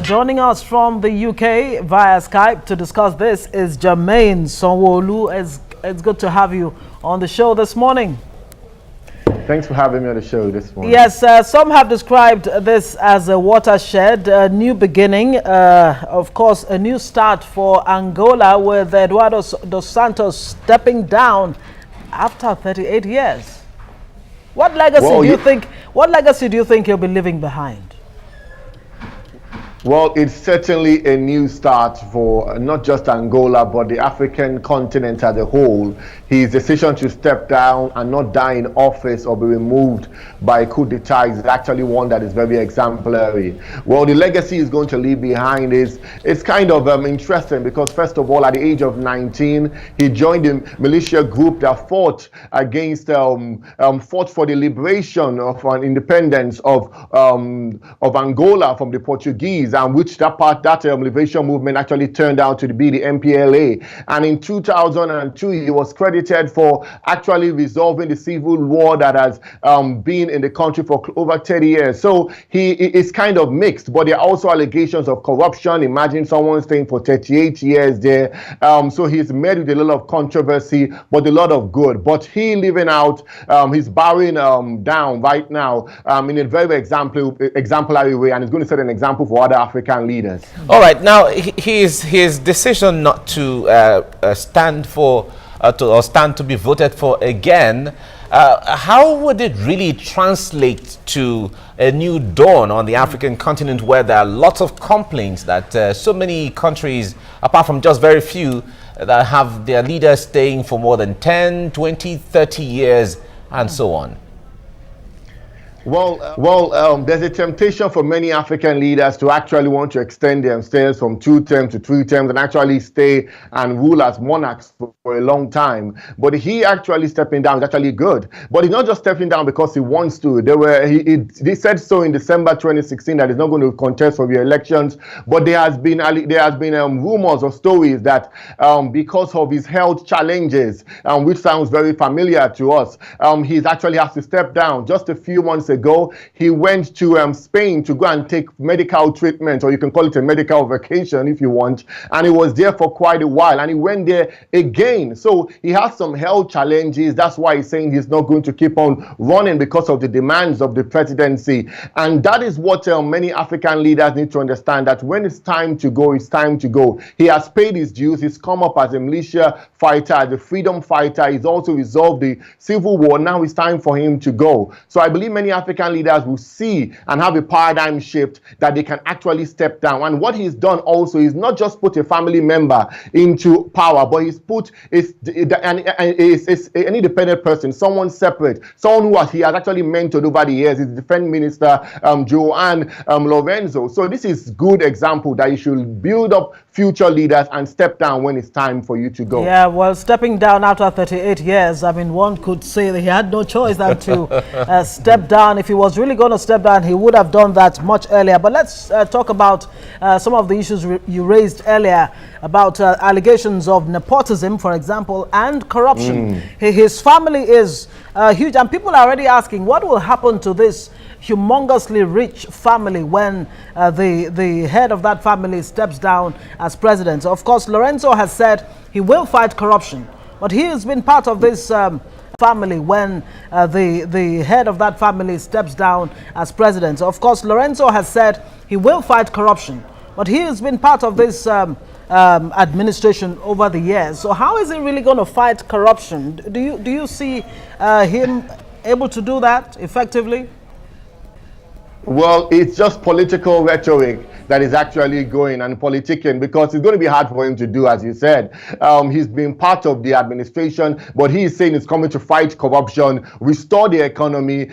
Joining us from the UK via Skype to discuss this is Jermaine Sanwo-Olu. It's good to have you on the show this morning. Thanks for having me on the show this morning. Yes, some have described this as a watershed, a new beginning, of course, a new start for Angola, with Eduardo dos Santos stepping down after 38 years. What legacy do you think he'll be leaving behind? Well, it's certainly a new start for not just Angola, but the African continent as a whole. His decision to step down and not die in office or be removed by coup d'etat is actually one that is very exemplary. Well, the legacy he's going to leave behind it's kind of interesting because, first of all, at the age of 19, he joined a militia group that fought against, fought for the liberation of independence of Angola from the Portuguese, and which that liberation movement actually turned out to be the MPLA. And in 2002, he was credited for actually resolving the civil war that has been in the country for over 30 years. So he is kind of mixed, but there are also allegations of corruption. Imagine someone staying for 38 years there. So he's met with a lot of controversy, but a lot of good. But he living out, he's bowing down right now in a very exemplary way, and it's going to set an example for other African leaders. All right, now his decision not to stand to be voted for again, how would it really translate to a new dawn on the African continent, where there are lots of complaints that so many countries, apart from just very few, that have their leaders staying for more than 10, 20, 30 years and so on? Well, there's a temptation for many African leaders to actually want to extend their stays from 2 terms to 3 terms and actually stay and rule as monarchs for a long time. But he actually stepping down is actually good. But he's not just stepping down because he wants to. They said so in December 2016 that he's not going to contest for re-elections. But there has been rumors or stories that because of his health challenges, which sounds very familiar to us, he's actually has to step down. Just a few months ago, he went to Spain to go and take medical treatment, or you can call it a medical vacation if you want, and he was there for quite a while, and he went there again. So he has some health challenges. That's why he's saying he's not going to keep on running because of the demands of the presidency. And that is what many African leaders need to understand, that when it's time to go, it's time to go. He has paid his dues. He's come up as a militia fighter, as a freedom fighter. He's also resolved the civil war. Now it's time for him to go. So I believe many African leaders will see and have a paradigm shift that they can actually step down. And what he's done also is not just put a family member into power, but he's put an independent person, someone separate, someone who he has actually mentored over the years, is Defense Minister João Lourenço. So this is good example that you should build up future leaders and step down when it's time for you to go. Yeah, well, stepping down after 38 years, I mean, one could say that he had no choice than to step down. If he was really going to step down, he would have done that much earlier. But let's talk about some of the issues you raised earlier about allegations of nepotism, for example, and corruption. His family is huge, and people are already asking what will happen to this humongously rich family when the head of that family steps down as president. Of course, Lourenço has said he will fight corruption, but he has been part of this family when the head of that family steps down as president. Of course, Lourenço has said he will fight corruption, but he has been part of this administration over the years. So how is he really going to fight corruption? Do you see him able to do that effectively? Well, it's just political rhetoric that is actually going and politicking, because it's going to be hard for him to do, as you said. He's been part of the administration, but he is saying he's coming to fight corruption, restore the economy,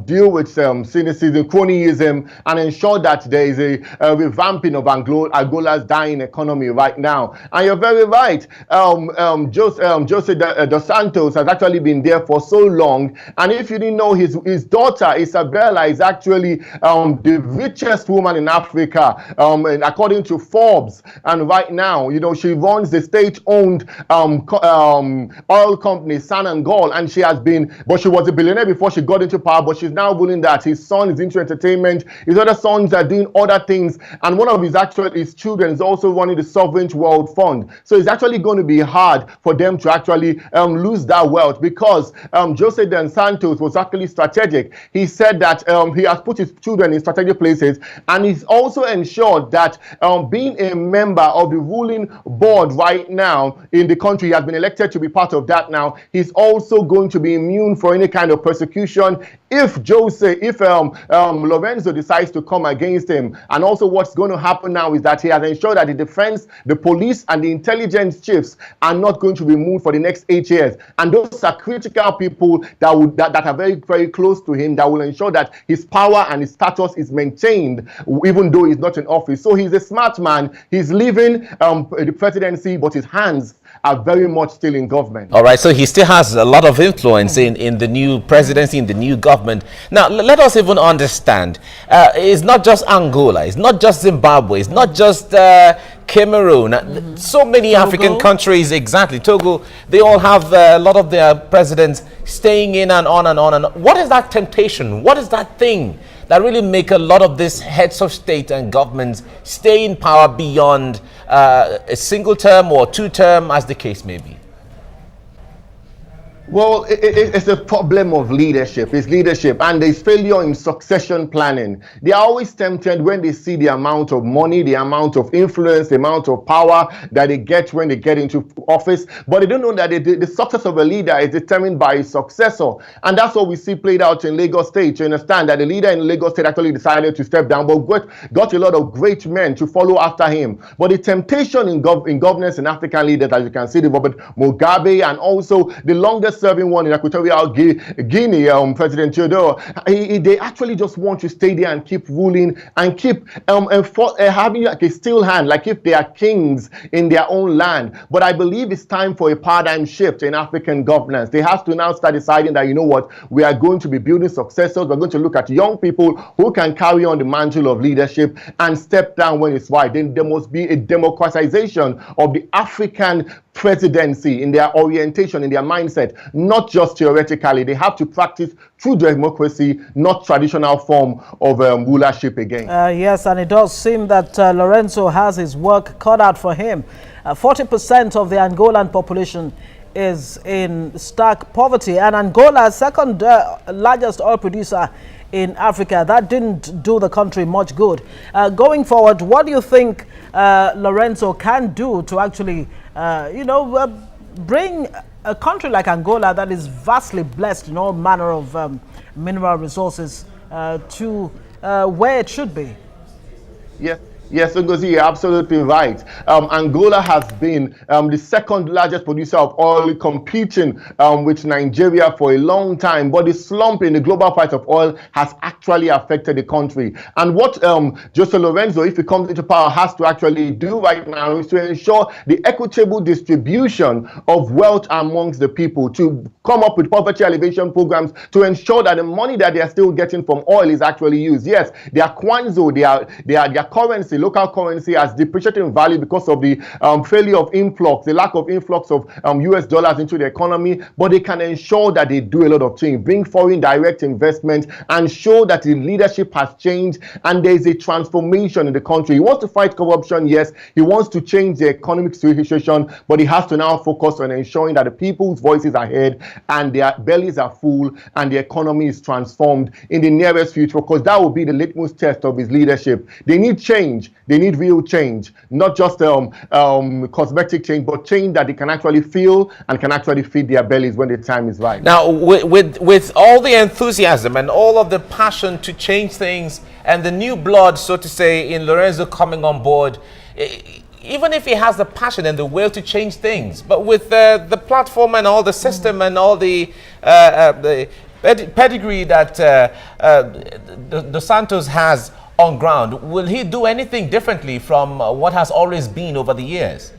deal with cynicism, cronyism, and ensure that there is a revamping of Angola's dying economy right now. And you're very right. Jose dos Santos has actually been there for so long, and if you didn't know, his daughter Isabella is actually the richest woman in Africa, and according to Forbes. And right now, you know, she runs the state-owned oil company, Sonangol, and she has been, but she was a billionaire before she got into power, but she's now ruling that. His son is into entertainment, his other sons are doing other things, and one of his children is also running the Sovereign World Fund. So it's actually going to be hard for them to actually lose that wealth, because Jose dos Santos was actually strategic. He said that he has put his children in strategic places, and he's also ensured that being a member of the ruling board right now in the country, he has been elected to be part of that now. He's also going to be immune for any kind of persecution if Lorenzo decides to come against him. And also what's going to happen now is that he has ensured that the defense, the police, and the intelligence chiefs are not going to be moved for the next 8 years. And those are critical people that are very, very close to him, that will ensure that his power and his status is maintained even though he's not in office. So he's a smart man. He's leaving the presidency, but his hands are very much still in government. All right, so he still has a lot of influence in the new presidency, in the new government. Now, let us even understand, it's not just Angola, it's not just Zimbabwe, it's not just Cameroon. So many Togo. African countries, exactly, Togo, they all have a lot of their presidents staying in and on and on and on. What is that temptation? What is that thing that really make a lot of these heads of state and governments stay in power beyond a single term or two term, as the case may be? Well, it's a problem of leadership. It's leadership, and there's failure in succession planning. They are always tempted when they see the amount of money, the amount of influence, the amount of power that they get when they get into office, but they don't know that the success of a leader is determined by his successor. And that's what we see played out in Lagos State. You understand that the leader in Lagos State actually decided to step down, but got a lot of great men to follow after him. But the temptation in governance in African leaders, as you can see, the Robert Mugabe, and also the longest serving one in Equatorial Guinea, President Theodore, they actually just want to stay there and keep ruling and keep having like a still hand, like if they are kings in their own land. But I believe it's time for a paradigm shift in African governance. They have to now start deciding that, you know what, we are going to be building successors. We're going to look at young people who can carry on the mantle of leadership and step down when it's right. Then there must be a democratization of the African presidency in their orientation, in their mindset, not just theoretically. They have to practice true democracy, not traditional form of rulership again. Yes, and it does seem that Lorenzo has his work cut out for him. 40% of the Angolan population is in stark poverty, and Angola, second largest oil producer in Africa, that didn't do the country much good. Going forward, what do you think Lorenzo can do to actually, bring a country like Angola that is vastly blessed in all manner of mineral resources to where it should be? Yes, Ngozi, you're absolutely right. Angola has been the second largest producer of oil, competing with Nigeria for a long time. But the slump in the global price of oil has actually affected the country. And what Jose Lorenzo, if he comes into power, has to actually do right now is to ensure the equitable distribution of wealth amongst the people, to come up with poverty alleviation programs, to ensure that the money that they are still getting from oil is actually used. Yes, their kwanzo, their currency, local currency, has depreciated in value because of the failure of influx, the lack of influx of US dollars into the economy, but they can ensure that they do a lot of things, bring foreign direct investment, and show that the leadership has changed and there is a transformation in the country. He wants to fight corruption, yes, he wants to change the economic situation, but he has to now focus on ensuring that the people's voices are heard and their bellies are full and the economy is transformed in the nearest future, because that will be the litmus test of his leadership. They need change. They need real change, not just cosmetic change, but change that they can actually feel and can actually feed their bellies when the time is right. Now, with all the enthusiasm and all of the passion to change things and the new blood, so to say, in Lorenzo coming on board, even if he has the passion and the will to change things, but with the platform and all the system and all the pedigree that Dos Santos has on ground, will he do anything differently from what has always been over the years?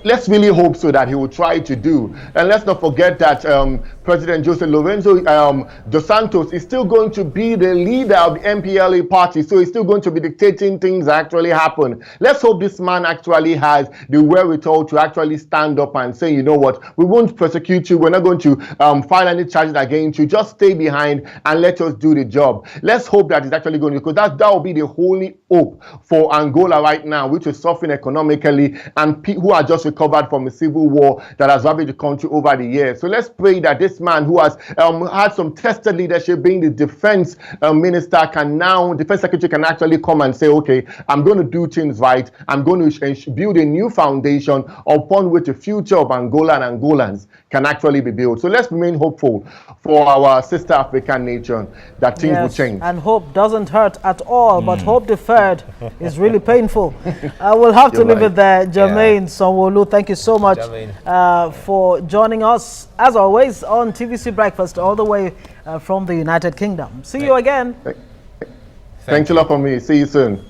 let's really hope so that he will try to do. And let's not forget that President Jose Lorenzo dos Santos is still going to be the leader of the MPLA party, so he's still going to be dictating things that actually happen. Let's hope this man actually has the wherewithal to actually stand up and say, you know what, we won't persecute you, we're not going to file any charges against you, just stay behind and let us do the job. Let's hope that it's actually going to, because that will be the only hope for Angola right now, which is suffering economically, and who are just recovered from a civil war that has ravaged the country over the years. So let's pray that this man who has had some tested leadership, being the defense minister, defense secretary, can actually come and say, okay, I'm going to do things right. I'm going to build a new foundation upon which the future of Angola and Angolans can actually be built. So let's remain hopeful for our sister African nation that things will change. And hope doesn't hurt at all, but hope deferred is really painful. We'll have to leave it there. Jermaine Sanwo-Olu, thank you so much for joining us, as always, on TVC Breakfast, all the way from the United Kingdom. See you again. Thanks a lot for me. See you soon.